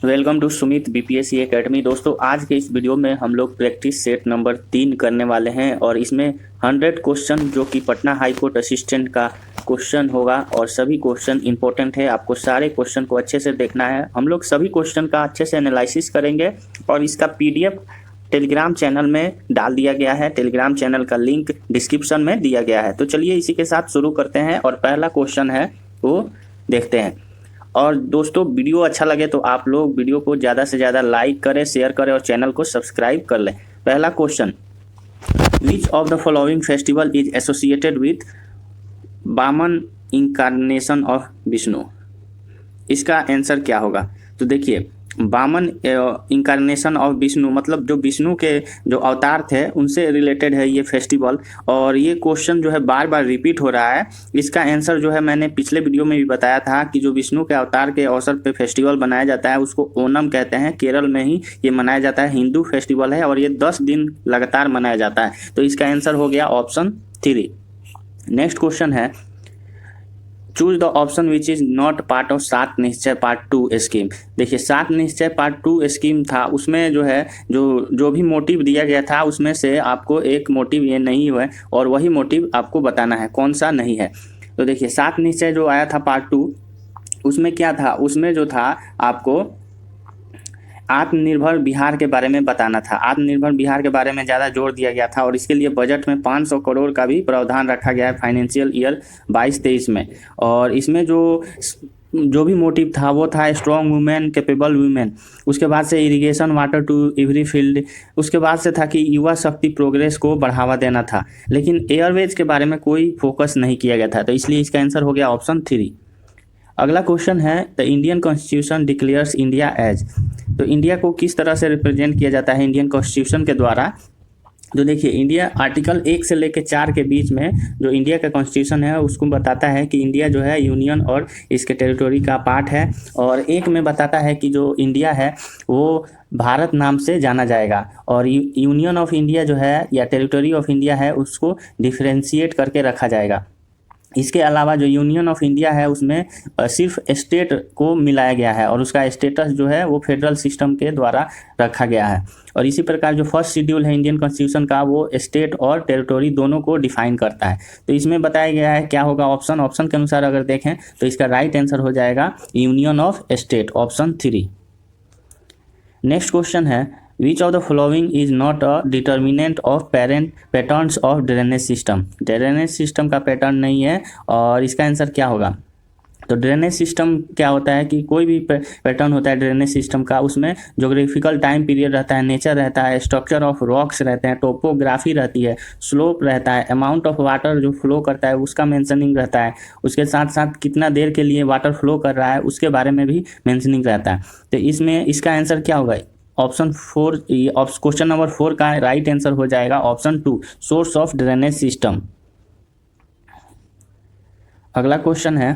Welcome to Sumit BPSC academy. दोस्तों, आज के इस वीडियो में हम लोग प्रैक्टिस सेट नंबर 3 करने वाले हैं और इसमें 100 क्वेश्चन जो कि पटना हाई कोर्ट असिस्टेंट का क्वेश्चन होगा और सभी क्वेश्चन इंपॉर्टेंट है। आपको सारे क्वेश्चन को अच्छे से देखना है। हम लोग सभी क्वेश्चन का अच्छे से एनालिसिस करेंगे और इसका पीडीएफ टेलीग्राम चैनल में डाल दिया गया है। टेलीग्राम चैनल का लिंक डिस्क्रिप्शन में दिया गया है। तो चलिए इसी के साथ शुरू करते हैं और पहला क्वेश्चन है वो देखते हैं। और दोस्तों, वीडियो अच्छा लगे तो आप लोग वीडियो को ज़्यादा से ज़्यादा लाइक करें, शेयर करें और चैनल को सब्सक्राइब कर लें। पहला question, which of the following festival is associated with Vamana incarnation of Vishnu. इसका आंसर क्या होगा? तो देखिए, वामन इंकारनेशन ऑफ विष्णु मतलब जो विष्णु के जो अवतार थे उनसे रिलेटेड है ये फेस्टिवल। और ये क्वेश्चन जो है बार बार रिपीट हो रहा है। इसका आंसर जो है मैंने पिछले वीडियो में भी बताया था कि जो विष्णु के अवतार के अवसर पे फेस्टिवल बनाया जाता है उसको ओनम कहते हैं। केरल में ही ये मनाया जाता है, हिंदू फेस्टिवल है और ये 10 दिन लगातार मनाया जाता है। तो इसका आंसर हो गया ऑप्शन 3। नेक्स्ट क्वेश्चन है, choose the option which is not part of 7 निश्चय पार्ट 2 स्कीम। देखिए, 7 निश्चय पार्ट 2 स्कीम था, उसमें जो है जो भी मोटिव दिया गया था उसमें से आपको एक मोटिव ये नहीं हुआ और वही मोटिव आपको बताना है कौन सा नहीं है। तो देखिए, 7 निश्चय जो आया था पार्ट 2 उसमें क्या था? उसमें जो था आपको आत्मनिर्भर बिहार के बारे में बताना था। आत्मनिर्भर बिहार के बारे में ज़्यादा जोर दिया गया था और इसके लिए बजट में 500 करोड़ का भी प्रावधान रखा गया है फाइनेंशियल ईयर 22-23 में। और इसमें जो भी मोटिव था वो था स्ट्रॉन्ग वुमेन, कैपेबल वुमेन। उसके बाद से irrigation water to every field. उसके बाद से था कि युवा शक्ति प्रोग्रेस को बढ़ावा देना था। लेकिन एयरवेज के बारे में कोई फोकस नहीं किया गया था, तो इसलिए इसका आंसर हो गया ऑप्शन 3। अगला क्वेश्चन है, the Indian constitution declares India as. तो इंडिया को किस तरह से रिप्रेजेंट किया जाता है इंडियन कॉन्स्टिट्यूशन के द्वारा? तो देखिए, इंडिया आर्टिकल 1 से लेकर 4 के बीच में जो इंडिया का कॉन्स्टिट्यूशन है उसको बताता है कि इंडिया जो है यूनियन और इसके टेरिटोरी का पार्ट है। और 1 में बताता है कि जो इंडिया है वो भारत नाम से जाना जाएगा और यूनियन ऑफ इंडिया जो है या टेरिटोरी ऑफ इंडिया है उसको डिफ्रेंशिएट करके रखा जाएगा। इसके अलावा जो यूनियन ऑफ इंडिया है उसमें सिर्फ स्टेट को मिलाया गया है और उसका स्टेटस जो है वो फेडरल सिस्टम के द्वारा रखा गया है। और इसी प्रकार जो फर्स्ट शेड्यूल है इंडियन कॉन्स्टिट्यूशन का वो स्टेट और टेरिटोरी दोनों को डिफाइन करता है। तो इसमें बताया गया है क्या होगा ऑप्शन के अनुसार अगर देखें तो इसका राइट आंसर हो जाएगा union of state, option 3। Next question है, Which of the following is not a determinant of patterns of drainage system? Drainage system का पैटर्न नहीं है और इसका आंसर क्या होगा? तो ड्रेनेज सिस्टम क्या होता है कि कोई भी पैटर्न होता है ड्रेनेज सिस्टम का, उसमें जोग्राफिकल टाइम पीरियड रहता है, नेचर रहता है, स्ट्रक्चर ऑफ रॉक्स रहते हैं, टोपोग्राफी रहती है, स्लोप रहता है, अमाउंट ऑफ वाटर जो फ्लो करता है उसका मेंशनिंग रहता है, उसके साथ साथ कितना देर के लिए वाटर फ्लो कर रहा है उसके बारे में भी मेंशनिंग रहता है। तो इसमें इसका आंसर क्या होगा? ऑप्शन 4, क्वेश्चन नंबर 4 का राइट आंसर हो जाएगा option 2, source of drainage system. अगला क्वेश्चन है,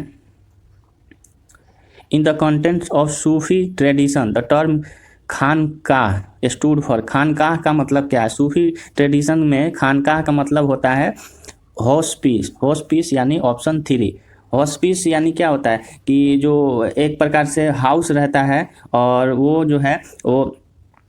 in the contents of Sufi tradition the term khanqah stood for. खानकाह का मतलब क्या है? सूफी ट्रेडिशन में खानकाह का मतलब होता है हॉस्पिस। हॉस्पिस यानी ऑप्शन 3। हॉस्पिस यानी क्या होता है कि जो एक प्रकार से हाउस रहता है और वो जो है वो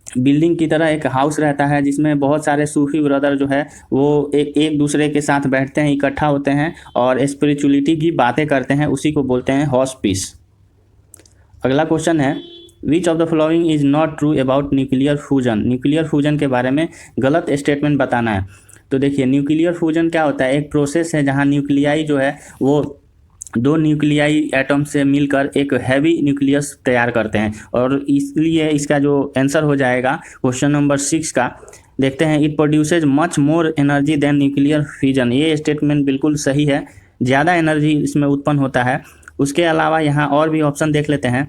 बिल्डिंग की तरह एक हाउस रहता है जिसमें बहुत सारे सूफी ब्रदर जो है वो एक दूसरे के साथ बैठते हैं, इकट्ठा होते हैं और स्पिरिचुअलिटी की बातें करते हैं, उसी को बोलते हैं हॉस्पिस। अगला क्वेश्चन है, which of the following is not true about nuclear fusion. Nuclear fusion के बारे में गलत स्टेटमेंट बताना है। तो देखिए, न्यूक्लियर फ्यूजन क्या होता है? एक प्रोसेस है जहाँ न्यूक्लियाई जो है वो 2 न्यूक्लियाई एटम से मिलकर एक हैवी न्यूक्लियस तैयार करते हैं और इसलिए इसका जो आंसर हो जाएगा क्वेश्चन नंबर 6 का, देखते हैं, it produces much more energy than nuclear fusion. ये स्टेटमेंट बिल्कुल सही है, ज़्यादा एनर्जी इसमें उत्पन्न होता है। उसके अलावा यहाँ और भी ऑप्शन देख लेते हैं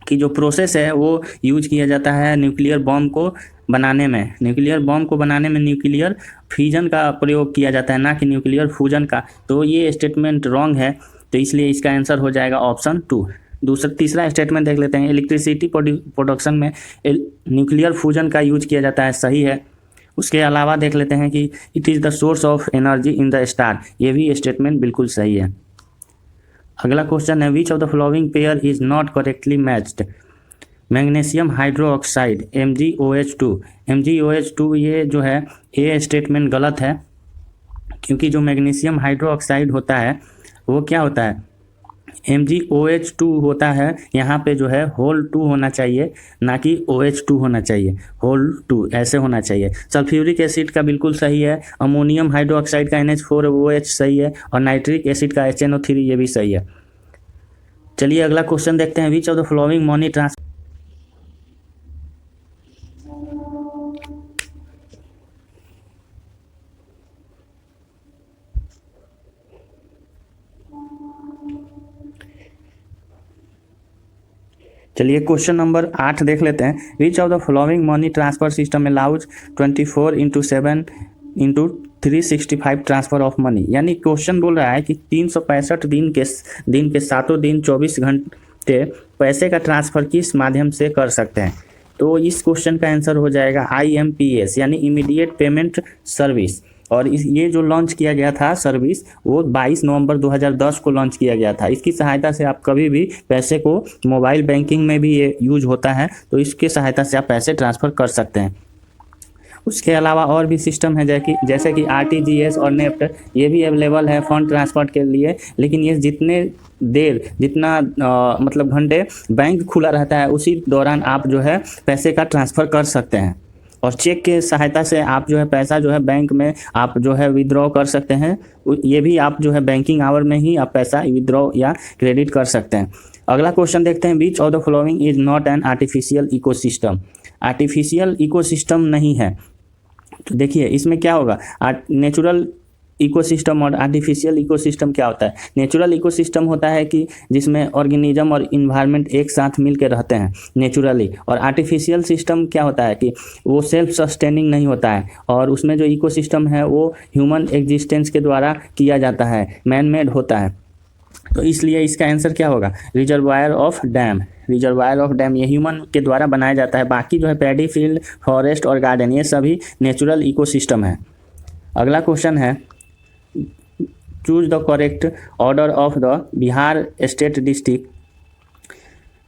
कि जो प्रोसेस है वो यूज किया जाता है न्यूक्लियर बॉम्ब को बनाने में। न्यूक्लियर बॉम्ब को बनाने में न्यूक्लियर फ्यूजन का प्रयोग किया जाता है, ना कि न्यूक्लियर फ्यूजन का। तो ये स्टेटमेंट रॉन्ग है, तो इसलिए इसका आंसर हो जाएगा ऑप्शन 2। तीसरा स्टेटमेंट देख लेते हैं, इलेक्ट्रिसिटी प्रोडक्शन में न्यूक्लियर फ्यूजन का यूज किया जाता है, सही है। उसके अलावा देख लेते हैं कि it is the source of energy in the star, ये भी स्टेटमेंट बिल्कुल सही है। अगला क्वेश्चन है, which of the following pair is not correctly matched. Magnesium hydroxide MgOH2, MgOH2 ये जो है ये स्टेटमेंट गलत है, क्योंकि जो मैग्नीशियम हाइड्रोक्साइड होता है वो क्या होता है, MgOH2 होता है। यहाँ पे जो है होल 2 होना चाहिए, ना कि OH2 होना चाहिए, होल 2 ऐसे होना चाहिए। सल्फ्यूरिक एसिड का बिल्कुल सही है, अमोनियम हाइड्रोक्साइड का NH4OH सही है, और नाइट्रिक एसिड का HNO3 ये भी सही है। चलिए अगला क्वेश्चन देखते हैं। विच of the following money transfer. चलिए क्वेश्चन नंबर 8 देख लेते हैं। विच of the following money transfer system allows 24/7/365 transfer of money. यानी क्वेश्चन बोल रहा है कि 365 दिन के सातों दिन 24 घंटे पैसे का ट्रांसफर किस माध्यम से कर सकते हैं। तो इस क्वेश्चन का आंसर हो जाएगा IMPS यानी इमीडिएट पेमेंट सर्विस। और ये जो लॉन्च किया गया था सर्विस वो 22 नवंबर 2010 को लॉन्च किया गया था। इसकी सहायता से आप कभी भी पैसे को, मोबाइल बैंकिंग में भी ये यूज होता है, तो इसकी सहायता से आप पैसे ट्रांसफ़र कर सकते हैं। उसके अलावा और भी सिस्टम है जैसे कि RTGS और नेफ्ट, ये भी अवेलेबल है फंड ट्रांसफर के लिए। लेकिन ये जितना मतलब घंटे बैंक खुला रहता है उसी दौरान आप जो है पैसे का ट्रांसफ़र कर सकते हैं। और चेक के सहायता से आप जो है पैसा जो है बैंक में आप जो है विड्रॉ कर सकते हैं। ये भी आप जो है बैंकिंग आवर में ही आप पैसा विड्रॉ या क्रेडिट कर सकते हैं। अगला क्वेश्चन देखते हैं। विच of the following is not an artificial ecosystem. Artificial ecosystem नहीं है। तो देखिए इसमें क्या होगा, नेचुरल इकोसिस्टम और आर्टिफिशियल इकोसिस्टम क्या होता है। नेचुरल इकोसिस्टम होता है कि जिसमें ऑर्गेनिज्म और इन्वायरमेंट एक साथ मिल के रहते हैं नेचुरली। और आर्टिफिशियल सिस्टम क्या होता है कि वो सेल्फ सस्टेनिंग नहीं होता है, और उसमें जो इकोसिस्टम है वो ह्यूमन एग्जिस्टेंस के द्वारा किया जाता है, मैन मेड होता है। तो इसलिए इसका आंसर क्या होगा, reservoir of dam. Reservoir of dam ये ह्यूमन के द्वारा बनाया जाता है। बाकी जो है पैडी फील्ड, फॉरेस्ट और गार्डन ये सभी नेचुरल इकोसिस्टम है। अगला क्वेश्चन है। Choose the correct order of the Bihar state district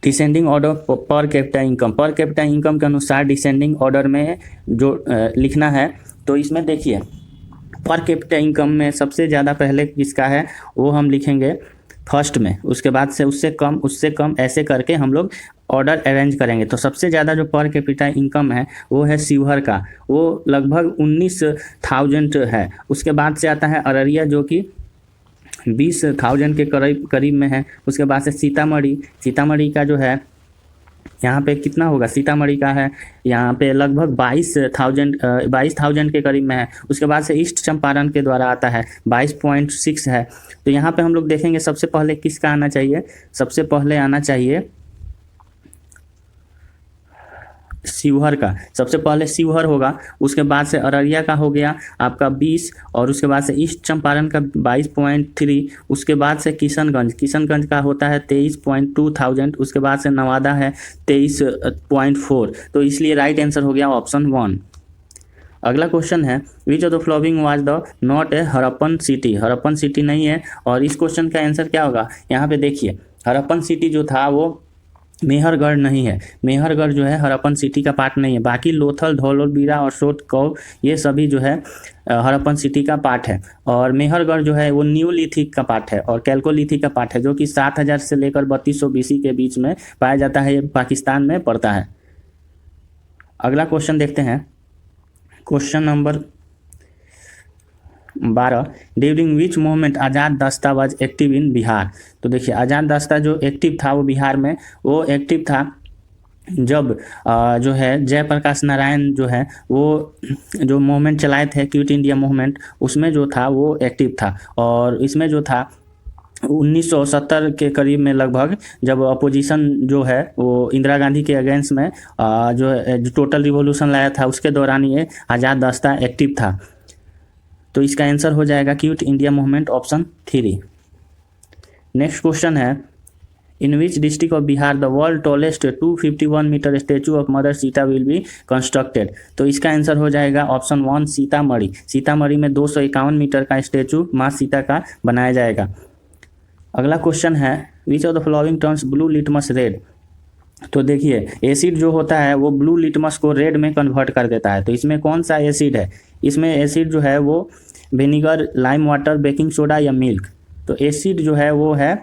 descending order per capita income. Per capita income के अनुसार डिसेंडिंग ऑर्डर में जो लिखना है। तो इसमें देखिए पर कैपिटा इनकम में सबसे ज़्यादा पहले किसका है वो हम लिखेंगे फर्स्ट में, उसके बाद से उससे कम ऐसे करके हम लोग ऑर्डर अरेंज करेंगे। तो सबसे ज़्यादा जो पर कैपिटा इनकम है वो है शिवहर का, वो लगभग 19,000 है। उसके बाद से आता है अररिया जो कि 20,000 के करीब में है। उसके बाद से सीतामढ़ी का जो है यहाँ पे कितना होगा, सीतामढ़ी का है यहाँ पे लगभग 22,000 के करीब में है। उसके बाद से ईस्ट चंपारण के द्वारा आता है 22.6 है। तो यहाँ पे हम लोग देखेंगे सबसे पहले किसका आना चाहिए, सबसे पहले आना चाहिए शिवहर का। सबसे पहले शिवहर होगा, उसके बाद से अररिया का हो गया आपका 20, और उसके बाद से ईस्ट चंपारण का 22.3, उसके बाद से किशनगंज का होता है 23.2,000, उसके बाद से नवादा है 23.4। तो इसलिए राइट आंसर हो गया ऑप्शन 1। अगला क्वेश्चन है। Which of the following was the not a Harappan city. Harappan city नहीं है। और इस क्वेश्चन का आंसर क्या होगा, यहाँ पे देखिए हड़प्पन सिटी जो था वो मेहरगढ़ नहीं है। मेहरगढ़ जो है हड़प्पन सिटी का पार्ट नहीं है। बाकी लोथल, धौलवीरा और सोटकौ ये सभी जो है हड़प्पन सिटी का पार्ट है। और मेहरगढ़ जो है वो न्यूलिथिक का पार्ट है और कैल्कोलिथिक का पार्ट है, जो कि 7,000 से लेकर 3200 BC के बीच में पाया जाता है। ये पाकिस्तान में पड़ता है। अगला क्वेश्चन देखते हैं। Question number 12। During which movement Azad Dasta was active in Bihar. तो देखिए आज़ाद दस्ता जो एक्टिव था वो बिहार में वो एक्टिव था जब जो है जयप्रकाश नारायण जो है वो जो मूवमेंट चलाए थे क्विट इंडिया मूवमेंट, उसमें जो था वो एक्टिव था। और इसमें जो था 1970 के करीब में लगभग, जब अपोजिशन जो है वो इंदिरा गांधी के अगेंस्ट में जो टोटल रिवॉल्यूशन लाया था, उसके दौरान ये आज़ाद दस्ता एक्टिव था। तो इसका आंसर हो जाएगा quit India movement option 3। Next question है। In which district of Bihar the world tallest 251 metre statue of mother Sita will be constructed. तो इसका आंसर हो जाएगा ऑप्शन 1 सीतामढ़ी। सीतामढ़ी में 251 मीटर का स्टैचू माँ सीता का बनाया जाएगा। अगला क्वेश्चन है। Which of the following turns blue litmus red. तो देखिए एसिड जो होता है वो ब्लू लिटमस को रेड में कन्वर्ट कर देता है। तो इसमें कौन सा एसिड है? इसमें एसिड जो है वो vinegar, lime water, baking soda या मिल्क। तो एसिड जो है वो है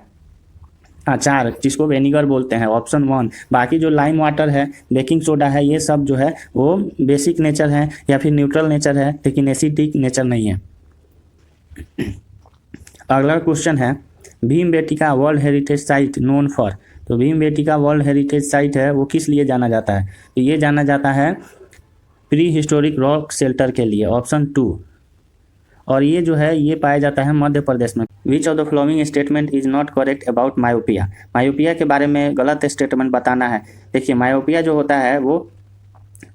अचार, जिसको विनीगर बोलते हैं, ऑप्शन 1। बाकी जो लाइम वाटर है, बेकिंग सोडा है, ये सब जो है वो बेसिक नेचर है या फिर न्यूट्रल नेचर है, लेकिन एसिडिक नेचर नहीं है। अगला क्वेश्चन है Bhimbetka world heritage site known for. तो भीमबेटका वर्ल्ड हेरिटेज साइट है वो किस लिए जाना जाता है? तो ये जाना जाता है प्री हिस्टोरिक रॉक शेल्टर के लिए, ऑप्शन 2। और ये जो है ये पाया जाता है मध्य प्रदेश में। विच of the following statement is not correct about myopia. Myopia के बारे में गलत स्टेटमेंट बताना है। देखिए मायोपिया जो होता है वो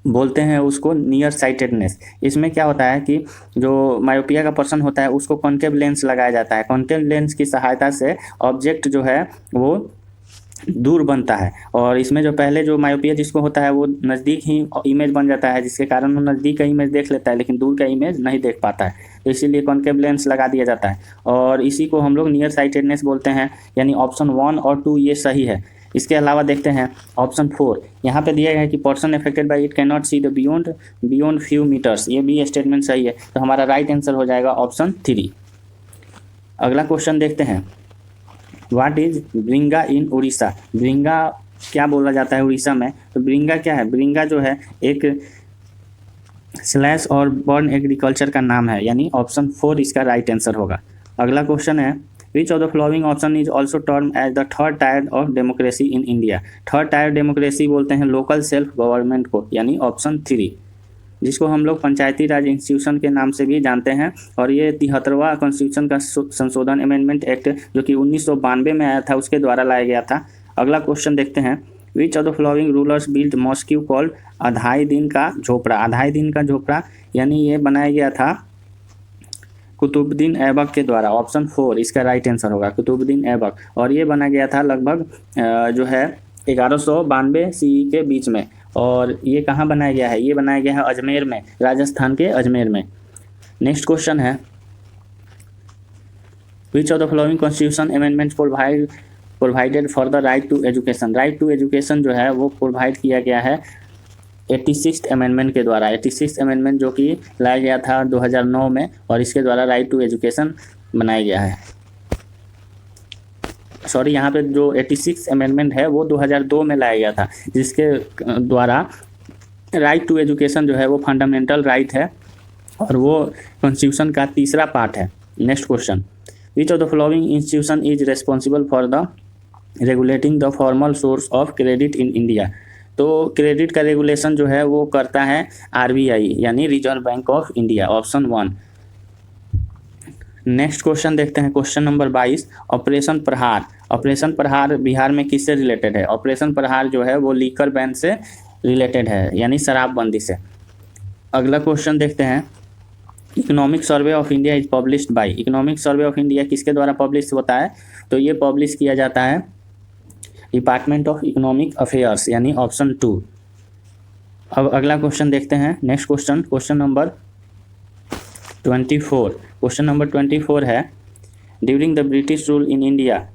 बोलते हैं उसको नियर साइटेडनेस। इसमें क्या होता है कि जो मायोपिया का पर्सन होता है उसको कॉन्केव लेंस लगाया जाता है। कॉन्केव लेंस की सहायता से ऑब्जेक्ट जो है वो दूर बनता है, और इसमें जो पहले जो मायोपिया जिसको होता है वो नज़दीक ही इमेज बन जाता है, जिसके कारण वो नज़दीक का इमेज देख लेता है लेकिन दूर का इमेज नहीं देख पाता है। तो इसीलिए कॉन्केव लेंस लगा दिया जाता है, और इसी को हम लोग नियर साइटेडनेस बोलते हैं। यानी ऑप्शन 1 और 2 ये सही है। इसके अलावा देखते हैं ऑप्शन 4। यहाँ पे दिया गया है कि person affected by it can not see the beyond few meters. ये भी स्टेटमेंट सही है, तो हमारा राइट आंसर हो जाएगा ऑप्शन 3। अगला क्वेश्चन देखते हैं व्हाट इज ब्रिंगा इन उड़ीसा। ब्रिंगा क्या बोला जाता है उड़ीसा में? तो ब्रिंगा क्या है? ब्रिंगा जो है एक स्लैश और बर्न एग्रीकल्चर का नाम है, यानी ऑप्शन 4 इसका राइट आंसर होगा। अगला क्वेश्चन है which of the following option is also term as the third tier of democracy in India. Third tier democracy बोलते हैं लोकल सेल्फ गवर्नमेंट को, यानी ऑप्शन 3, जिसको हम लोग पंचायती राज इंस्टीट्यूशन के नाम से भी जानते हैं। और ये 73वां कॉन्स्टिट्यूशन का संशोधन अमेंडमेंट एक्ट जो कि 1992 में आया था उसके द्वारा लाया गया था। अगला क्वेश्चन देखते हैं विच of the following rulers build mosque called अढ़ाई दिन का झोपड़ा। अढ़ाई दिन का झोपड़ा यानी ये बनाया गया था कुतुबुद्दीन ऐबक के द्वारा, ऑप्शन 4 इसका राइट आंसर होगा, कुतुबुद्दीन ऐबक। और ये बना गया था लगभग जो है 1192 CE के बीच में। और ये कहाँ बनाया गया है? ये बनाया गया है अजमेर में, राजस्थान के अजमेर में। नेक्स्ट क्वेश्चन है which of the following constitution amendment provided for the right to education. Right to education जो है वो प्रोवाइड किया गया है 86th अमेंडमेंट के द्वारा। 86th अमेंडमेंट जो कि लाया गया था 2009 में, और इसके द्वारा राइट टू एजुकेशन बनाया गया है। सॉरी, यहाँ पे जो 86th अमेंडमेंट है वो 2002 में लाया गया था, जिसके द्वारा राइट टू एजुकेशन जो है वो फंडामेंटल राइट है, और वो कॉन्स्टिट्यूशन का तीसरा पार्ट है। Next question which of the following institution is responsible for the regulating the formal source of credit in India. तो क्रेडिट का रेगुलेशन जो है वो करता है RBI, यानी reserve bank of India, option 1। Next question देखते हैं क्वेश्चन नंबर 22 ऑपरेशन प्रहार। ऑपरेशन प्रहार बिहार में किससे रिलेटेड है? ऑपरेशन प्रहार जो है वो लीकर बैन से रिलेटेड है, यानी शराबबंदी से। अगला क्वेश्चन देखते हैं economic survey of India is published by. Economic survey of India किसके द्वारा पब्लिश होता है? तो ये पब्लिश किया जाता है डिपार्टमेंट ऑफ इकोनॉमिक अफेयर्स, यानी ऑप्शन 2। अब अगला क्वेश्चन देखते हैं next question, question number 24। Question number 24 है during the British rule in India,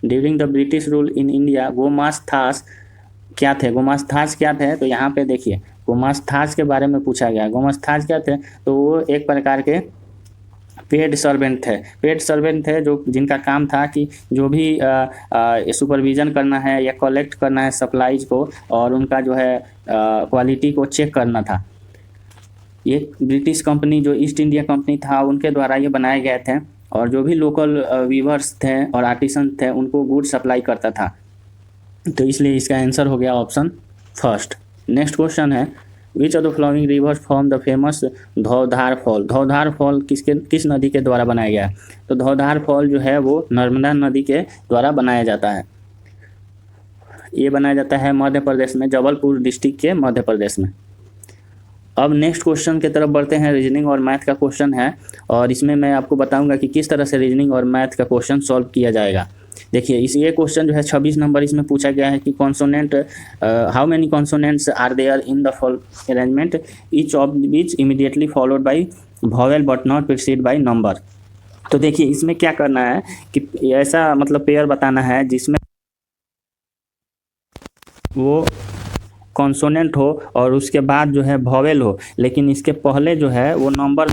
during the British rule in India gomastas क्या थे? गोमास्तास क्या थे? तो यहाँ पे देखिए गोमास्तास के बारे में पूछा गया है। गोमास्तास क्या थे? तो वो एक प्रकार के पेड सर्वेंट थे। पेड सर्वेंट थे जो जिनका काम था कि जो भी सुपरविज़न करना है या कलेक्ट करना है सप्लाईज को, और उनका जो है क्वालिटी को चेक करना था। ये ब्रिटिश कंपनी जो ईस्ट इंडिया कंपनी था उनके द्वारा ये बनाए गए थे, और जो भी लोकल वीवर्स थे और आर्टिसन थे उनको गुड सप्लाई करता था। तो इसलिए इसका आंसर हो गया ऑप्शन 1। नेक्स्ट क्वेश्चन है which of the following rivers form the famous Dhaudhar fall. Dhaudhar fall किस नदी के द्वारा बनाया गया है? तो धौधार फॉल जो है वो नर्मदा नदी के द्वारा बनाया जाता है। ये बनाया जाता है मध्य प्रदेश में, जबलपुर डिस्ट्रिक्ट के मध्य प्रदेश में। अब नेक्स्ट क्वेश्चन की तरफ बढ़ते हैं। रीजनिंग और मैथ का क्वेश्चन है, और इसमें मैं आपको बताऊंगा कि किस तरह से रीजनिंग और मैथ का क्वेश्चन सॉल्व किया जाएगा। देखिए ये क्वेश्चन जो है 26 नंबर इसमें पूछा गया है कि consonant how many consonants are there in the arrangement each of which immediately followed by vowel but not preceded by number. तो देखिए इसमें क्या करना है कि ऐसा मतलब पेयर बताना है जिसमें वो कॉन्सोनेंट हो और उसके बाद जो है वॉवेल हो, लेकिन इसके पहले जो है वो नंबर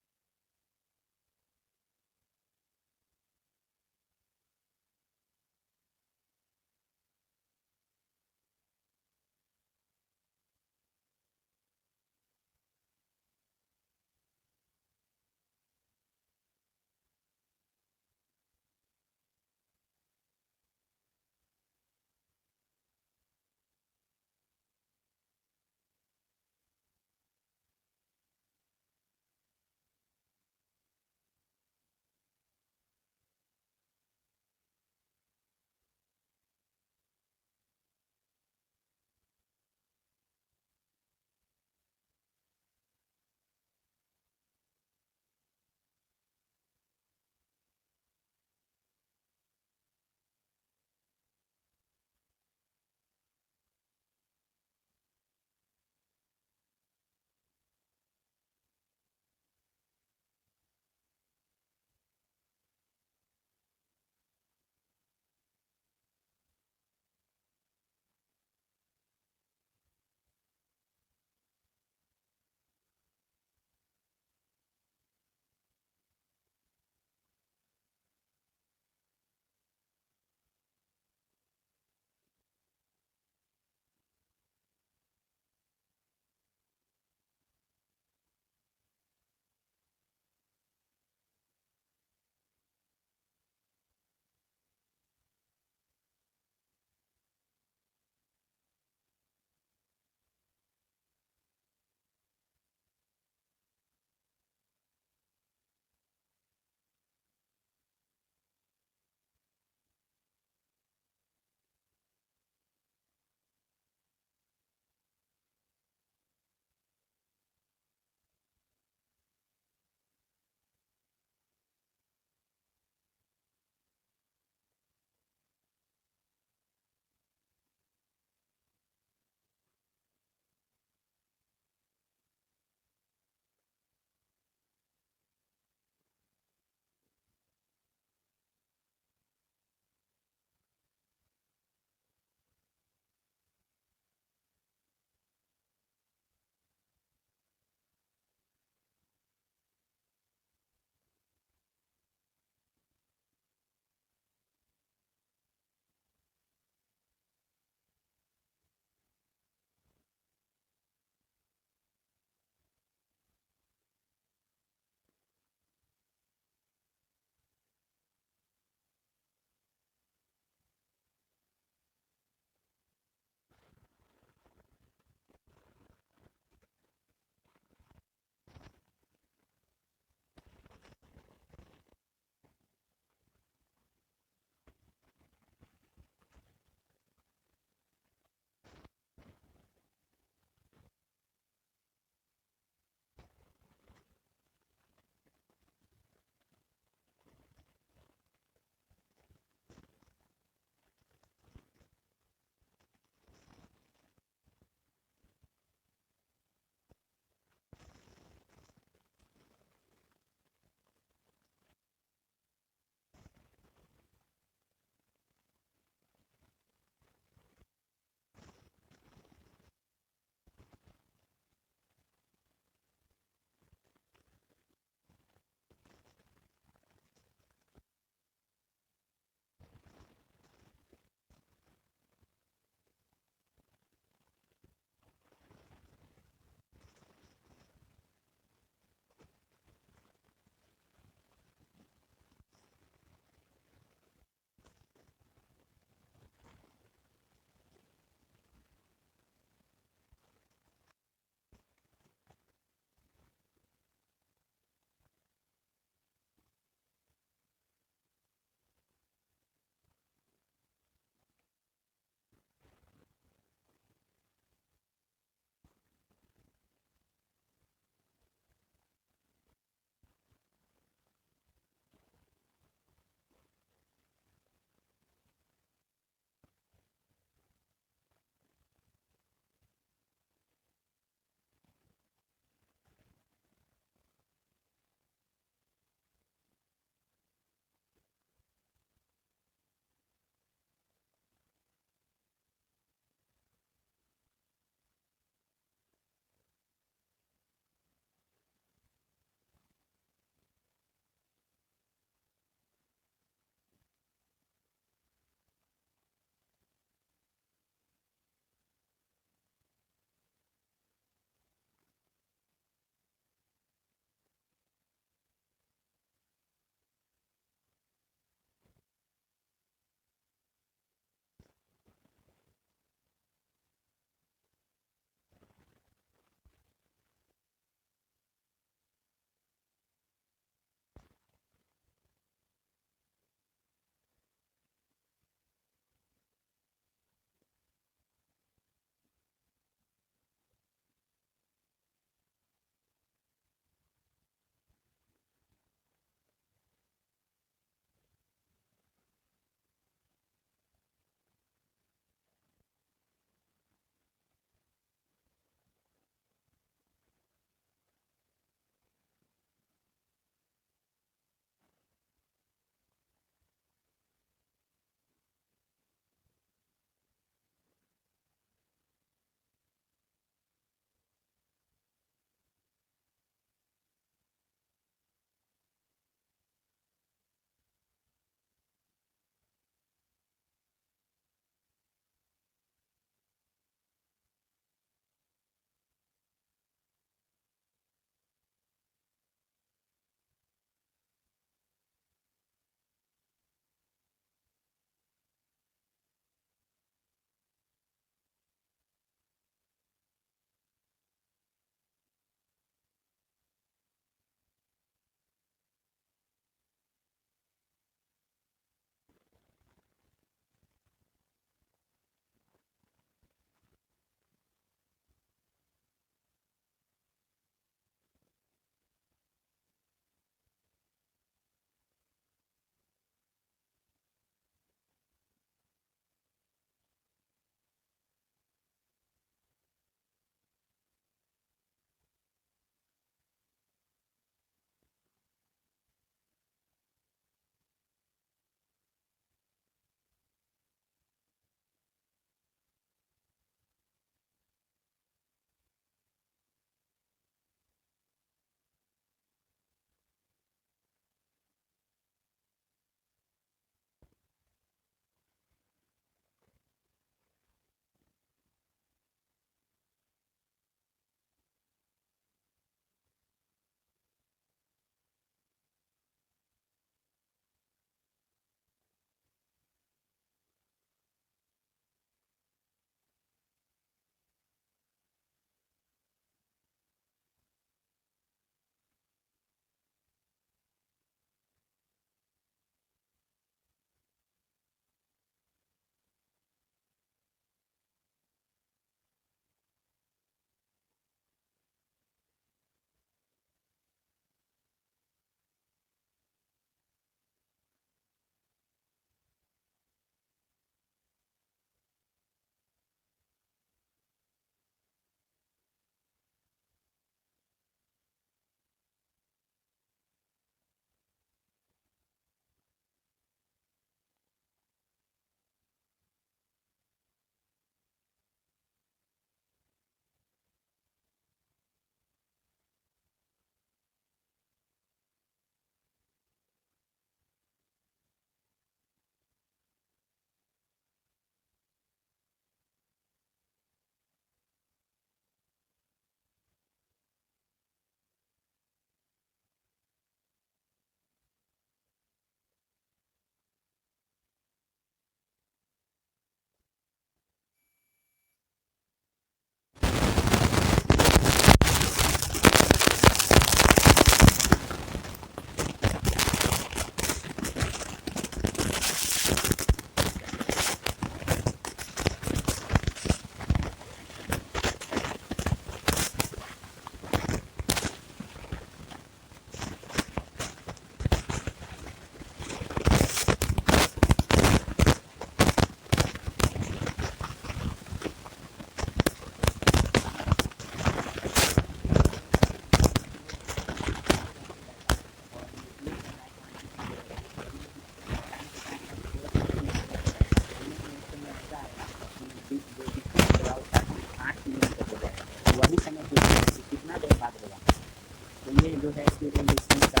तो ये जो है स्केलिंग डिस्टेंस का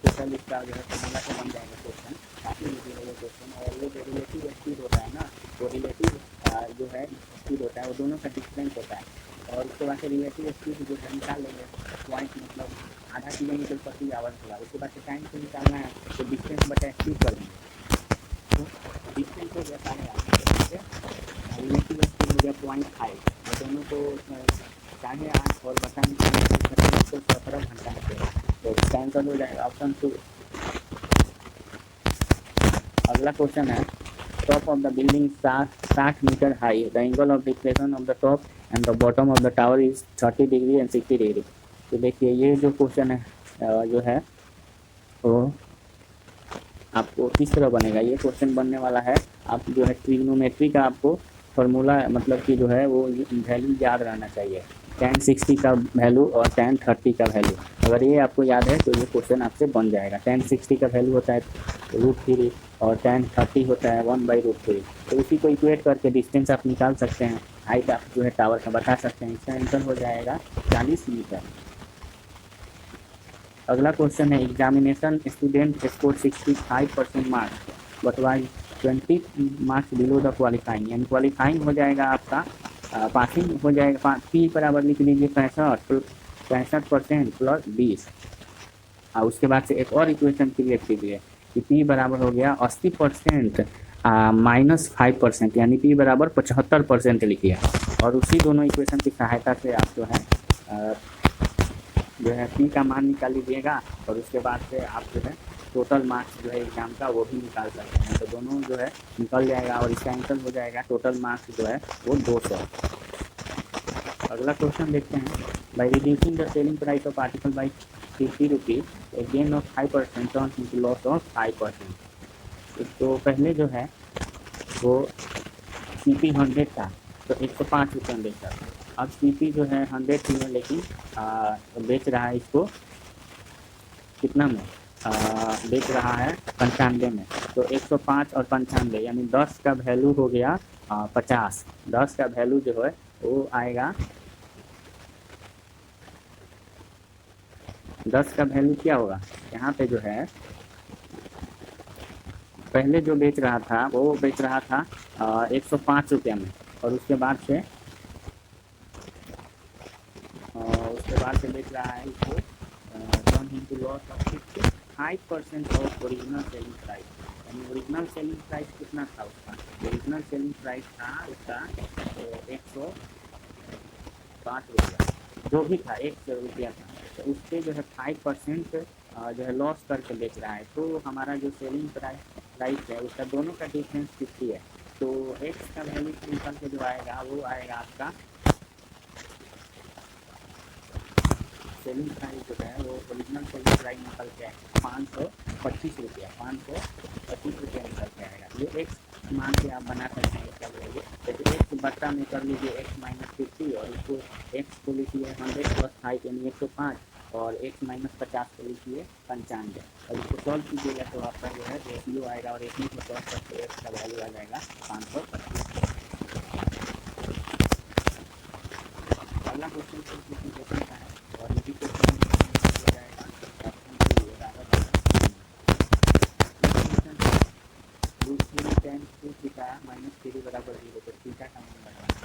टोटल इसका जो है फॉर्मूला से बन जाएगा क्वेश्चन, काफ़ी इजी है ये क्वेश्चन। और ये जो रिलेटिव स्पीड होता है ना, वो रिलेटिव जो है स्पीड होता है वो दोनों का डिफरेंस होता है। और उसके बाद से रिलेटिव स्पीड जो है निकाल लेंगे, पॉइंट मतलब आधा किलोमीटर प्रति आवर होगा। उसके बाद से टाइम से निकालना है तो डिस्टेंस बटा स्पीड कर देंगे, तो डिस्टेंस हो गया 8.5, रिलेटिव स्पीड हो गया 0.5 और दोनों को 8.5 और बटा निकालने तो 17 घंटा लगेगा, तो कैंसल हो जाएगा ऑप्शन 2। अगला क्वेश्चन है top of the building 60 meter high, the angle of declination of the top and the bottom of the tower is 30 degree and 60 degree. तो देखिए ये जो क्वेश्चन है जो है वो आपको किस तरह बनेगा। ये क्वेश्चन बनने वाला है, आप जो है ट्रिग्नोमेट्री का आपको फार्मूला मतलब कि जो है वो वैल्यू याद रहना चाहिए, tan 60 का वैल्यू और tan 30 का वैल्यू। अगर ये आपको याद है तो ये क्वेश्चन आपसे बन जाएगा। tan 60 का वैल्यू होता है √3 और tan 30 होता है 1/√3। तो इसी को इक्वेट करके डिस्टेंस आप निकाल सकते हैं, हाइट आप जो है टावर का बता सकते हैं। इसका आंसर हो जाएगा 40 मीटर। अगला क्वेश्चन है examination student score 65% marks but was 20 marks below the qualifying, यानी क्वालिफाइंग हो जाएगा आपका पासिंग हो जाएगा, पी बराबर लिख लीजिए 65% प्लस 20। और उसके बाद से एक और इक्वेशन क्रिएट कीजिए कि पी बराबर हो गया 80% माइनस 5%, यानी पी बराबर 75% लिखिए। और उसी दोनों इक्वेशन की सहायता से आप जो है पी का मान निकाल लीजिएगा और उसके बाद से आप जो है टोटल मार्क्स जो है एग्जाम का वो भी निकाल सकते हैं। तो दोनों जो है निकल जाएगा और इसका आंसर हो जाएगा टोटल मार्क्स जो है वो 200। अगला क्वेश्चन देखते हैं, by reducing the selling price of article by 50 rupees A gain of 5% turns into loss of 5%। तो पहले जो है वो CP 100 था तो 105 रुपये में बेचा, अब CP जो है 100 थी है लेकिन बेच रहा है इसको कितना में, बेच रहा है 95 में। तो 105 और 95 यानी 10 का वैल्यू हो गया 50। 10 का वैल्यू जो है वो आएगा, 10 का वैल्यू क्या होगा यहाँ पे जो है पहले जो बेच रहा था वो बेच रहा था 105 रुपये में और उसके बाद से बेच रहा है इसको turn into loss of 55% of original selling price. यानी ओरिजिनल सेलिंग प्राइस कितना था उसका, ओरिजिनल सेलिंग प्राइस था उसका 105 रुपया, जो भी था 100 रुपया था, तो उससे जो है 5% जो है लॉस करके बेच रहा है। तो हमारा जो सेलिंग प्राइस है उसका दोनों का डिफरेंस 50 है, तो एक्स का वैल्यू निकल के जो आएगा वो आएगा आपका सेलिंग प्राइस जो है वो ओरिजिनल सेलिंग प्राइस निकल के 525 रुपया, 525 रुपया निकल के आएगा। ये एक्स मान के आप बना सकते हैं इसका वैल्यू, जैसे एक्स बट्टा में कर लीजिए x माइनस 50 और इसको एक्स को लिखिए 100 प्लस 5 यानी 105 और x माइनस 50 को लिखिए 95 और इसको सॉल्व कीजिएगा तो आपका जो है रेशियो आएगा और इसमें को सॉल्व करके एक्स का वैल्यू आ जाएगा 525। अगला क्वेश्चन का है और इसी क्वेश्चन हो जाएगा ऑप्शन 2 थीटा माइनस 3 बराबर 0, तो थीटा का मान लगाना।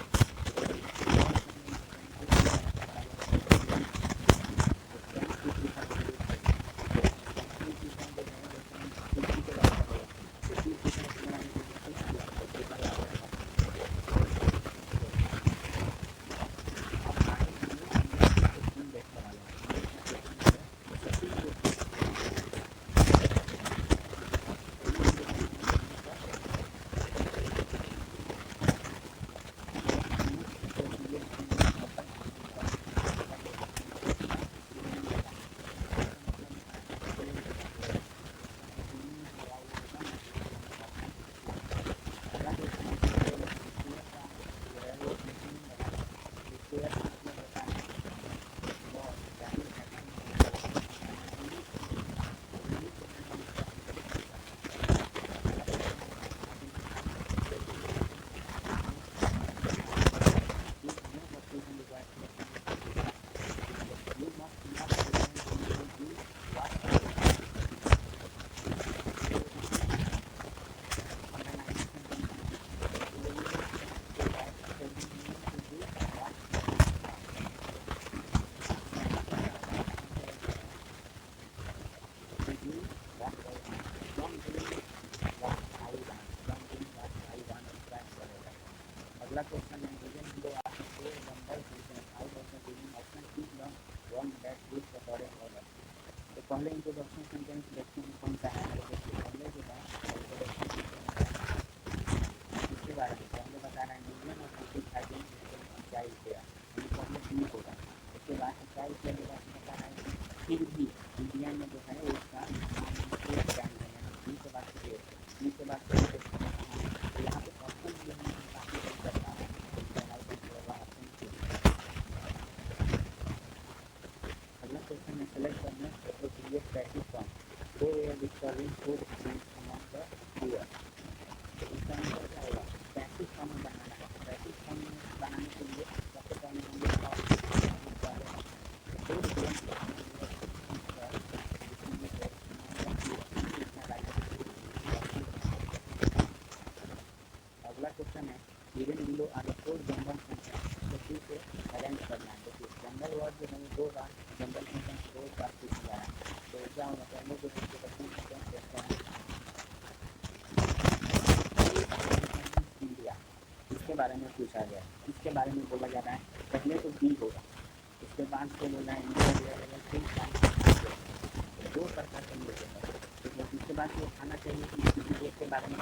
अगला क्वेश्चन है given below are the four numbers given how does the given option choose the one that gives the correct order. तो पहले इंट्रोडक्शन सेंटेंस देखते हैं कौन सा है। देखिए पहले जो है इंट्रोडक्शन इसके बारे में पहले बता रहे हैं गिवन और कंप्लीट हाइजीन क्या किया पहले ठीक होगा। उसके बाद क्या किया जाएगा बता रहे हैं फिर भी इंडिया में जो है उसका के बाद के बाद यहाँ पे ऑप्शन जो है काफ़ी हेल्प करता है। अगला क्वेश्चन में सेलेक्ट करना तो क्रिएट प्रैक्टिस फॉर्म तो ये discovering food among the viewer. तो इसका आंसर क्या होगा प्रैक्टिस फॉर्म बनाना है। प्रैक्टिस फॉर्म बनाने के लिए सबसे पहले हम लोग अगला क्वेश्चन है given below are the four general function तो फिर से अरेंज करना है। देखिए जनरल वर्ड जो है दो बार जनरल फंक्शन दो बार पूछा जा रहा है। तो क्या होगा पहले जो है इंट्रोडक्शन सेंटेंस देखते हैं इंडिया इसके बारे में पूछा गया है। इसके बारे में बोला जा रहा है पहले तो बी होगा उसके बाद से बोला है दो प्रकार के मिलते हैं। इसके बाद वो खाना चाहिए कि किसी एक के बारे में